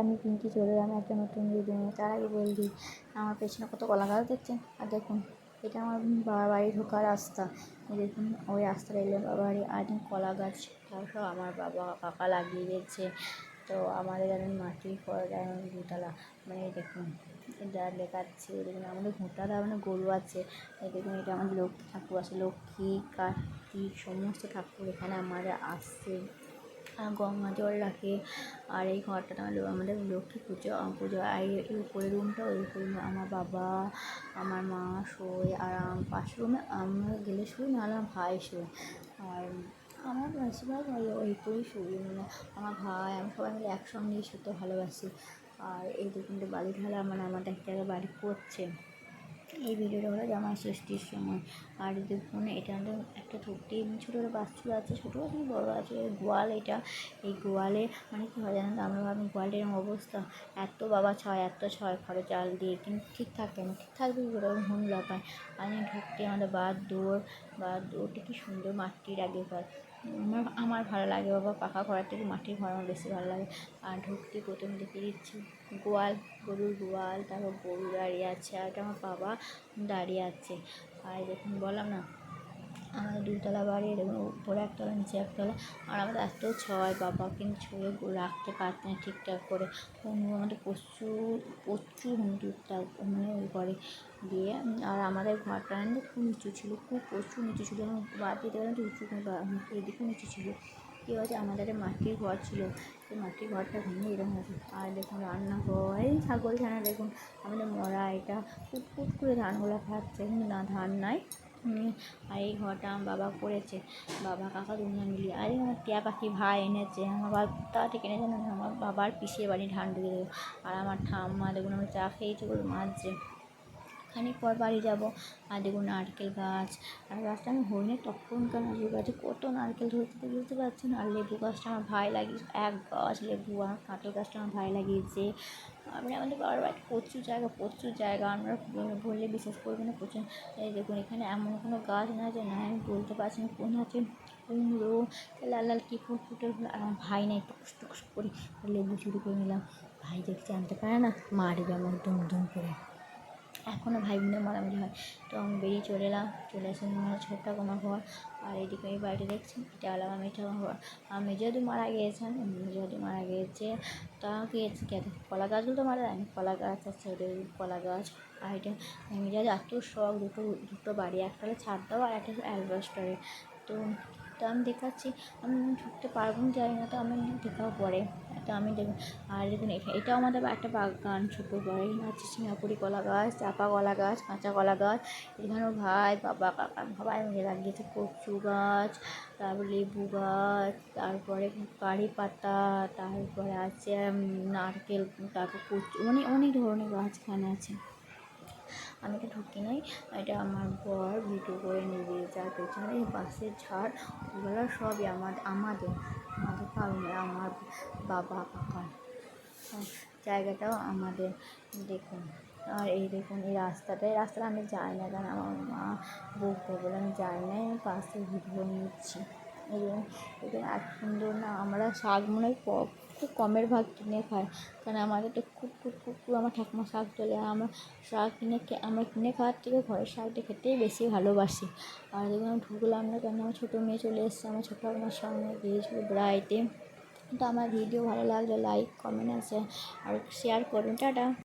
আমি পিঙ্কি চলে এলাম একটা নতুন ভিডিও নিয়ে। তার আগে বলে দিই, আমার পেছনে কত কলা গাছ দেখছেন। আর দেখুন, এটা আমার বাবার বাড়ি ঢোকার রাস্তা। দেখুন ওই রাস্তাটা এলে বাবার বাড়ি। আর কলা গাছ সব আমার বাবা কাকা লাগিয়ে দিয়েছে। তো আমাদের যেমন মাটির ঘর যেমন দুতলা, মানে দেখুন এটা দেখাচ্ছে। দেখুন আমাদের ঘোটাটা মানে গরু আছে। এই দেখুন এটা আমাদের লক্ষ্মী ঠাকুর আছে, লক্ষ্মী কার্তিক সমস্ত ঠাকুর এখানে আমাদের আসছে, গঙ্গা জল রাখে। আর এই ঘরটা আমাদের লক্ষ্মী পুজো। আর এই উপরের রুমটা, ওই রুমে আমার বাবা আমার মা শোয়। আর পাশের রুমে আমরা গেলে শুই, নাহলে আমার ভাই শোয়। আর আমার বেশিরভাগ ওই করেই শুই, মানে আমার ভাই আমি সবাই মিলে একসঙ্গেই শুতে ভালোবাসি। আর এই দেখুন বাড়ি ঢালা, মানে আমাদের এক জায়গায় বাড়ি করছে। এই ভিডিওটা হলো জামাই ষষ্ঠীর সময়। আর দেখুন এটা আমাদের একটা ছোট্টি ছোটো বাচ্চা আছে, ছোটো আছে বড়ো আছে, গোয়াল এটা। এই গোয়ালে মানে কী হয় জানেন তো, আমরা ভাবি গোয়ালটার এরকম অবস্থা, এত বাবা ছয় খড়ে চাল দিয়ে, কিন্তু ঠিক থাকে না, ঠিক থাকবে ওরকম হুমলা পায়। আর ঢুকতে আমাদের বাদ দৌড়টা কি সুন্দর মাটির আগেকার। আমার ভালো লাগে বাবা, পাকা ঘরের থেকে মাটির ঘর আমার বেশি ভালো লাগে। আর ঢুকতে প্রথমে দেখে দিচ্ছি গরুর গোয়াল, তারপর গরু দাঁড়িয়ে আছে, আর এটা আমার বাবা দাঁড়িয়ে আছে। আর দেখুন বললাম না আমাদের দুতলা বাড়ি, দেখুন উপরে একতলা নিচে একতলা। আর আমাদের এত ছয়, বাবা কিন্তু ছুঁয়ে রাখতে পারতে না ঠিকঠাক করে। আমাদের প্রচুর হুমকিটা মানে ওই করে দিয়ে। আর আমাদের ঘরটা খুব নিচু ছিল, প্রচুর নিচু ছিল। আমার বাদ দিতে পারেন তো উঁচু, এদিকেও নিচু ছিল। কী হয়েছে, আমাদের মাটির ঘর ছিল, সেই মাটির ঘরটা ভেঙে এরকম হয়েছে। আর দেখুন রান্নাঘর, এই ছাগল ছানা দেখুন আমাদের মরা, এটা কুটকুট করে ধানগুলো খাচ্ছে, কিন্তু না ধান নাই। আর এই ঘরটা আমার বাবা করেছে, বাবা কাকা দুজনে মিলিয়ে। আর আমার টিয়া পাখি ভাই এনেছে, আমার বাবা তা ঠিক এনেছে না, আমার বাবার পিছিয়ে বাড়ি ধান ঢুকে দেবো। আর আমার ঠাম্মা দেখুন আমি চা খেয়েছি বলে মাঝে খানিক পর বাড়ি যাব। আর দেখুন নারকেল গাছ, আর গাছটা আমি হরিণে তখনকার নারকেল গাছে কত নারকেল ধরতে বুঝতে পারছেন। আর লেবু গাছটা আমার ভাই লাগিয়েছে, এক গাছ লেবু। আর কাঁঠাল গাছটা আমার ভাই লাগিয়েছে। মানে আমাদের বাবার বাড়িতে প্রচুর জায়গা আমরা বললে বিশ্বাস করবে না, প্রচুর। এই দেখুন এখানে এমন কোনো গাছ না যে না, আমি বলতে পারছি না কোন আছে। কুমড়ো, লাল লাল কী ফুল ফুটে। আর আমার ভাই নাই, টুকুস করে লেবু চুরি করে নিলাম। ভাই দেখতে আনতে পারে না, মারবে আমার দুম করে। এখনও ভাই বোনের মারামারি হয়। তো আমি বেরিয়ে চলে এসে ছোট্ট আমার ঘর। আর এইদিকে এই বাড়িটা দেখছেন, এটা হলো আমার মেয়েটা ঘর। আমার মেজদি মারা গিয়েছে। তা গিয়েছে কেন, কলা গাছগুলো তো মারা যায়নি, কলা গাছ আছে, ওদের কলা গাছ। আর এটা মেজাজ এত শখ, দুটো বাড়ি, একটা হলো ছাদ দেওয়া আর একটা হলো অ্যালবাস্টারের। তো আমি দেখাচ্ছি, আমি ঢুকতে পারবো না জানি না, তো আমি দেখাও পরে। তো আমি দেখুন, আর দেখুন এটাও আমাদের একটা বাগান, ছোটো বড় আছে সিঙ্গাপুরি কলা গাছ, চাপা কলা গাছ, কাঁচা কলা গাছ। এখানেও ভাই বাবা কাকা সবাই মিলে লাগিয়েছে কচু গাছ, তারপর লেবু গাছ, তারপরে কারি পাতা, তারপরে আছে নারকেল, তারপর কচু, মানে অনেক ধরনের গাছ এখানে আছে। আমি তো ঢুকি নাই, এটা আমার বর ভিডিও করে নিয়ে দিয়েছে। আর পেছনে এই বাঁশের ঝাড়, ওগুলো সবই আমাদের কারণে আমার বাবা কাকার জায়গাটাও আমাদের। দেখুন, আর এই দেখুন এই রাস্তাটা আমি যাই না, কারণ আমার মা বলতে বলে আমি যাই না, আমি পাশে ভিডিও নিচ্ছি। এবং এত সুন্দর না, আমরা শাক মনে হয় খুব কমের ভাগ কিনে খাই, কারণ আমাদের তো খুব আমার ঠাকুমা শাক তোলে। আমরা শাক আমরা কিনে খাওয়ার থেকে ঘরের শাকটা খেতেই বেশি ভালোবাসি। আর দেখুন আমি ঢুকলাম না, কেন আমার ছোটো মেয়ে চলে এসেছে, আমার ছোটো আমার সঙ্গে গিয়েছিলো বেড়াইতে। তো আমার ভিডিও ভালো লাগলে লাইক কমেন্ট আছে আর শেয়ার করুন। টাটা।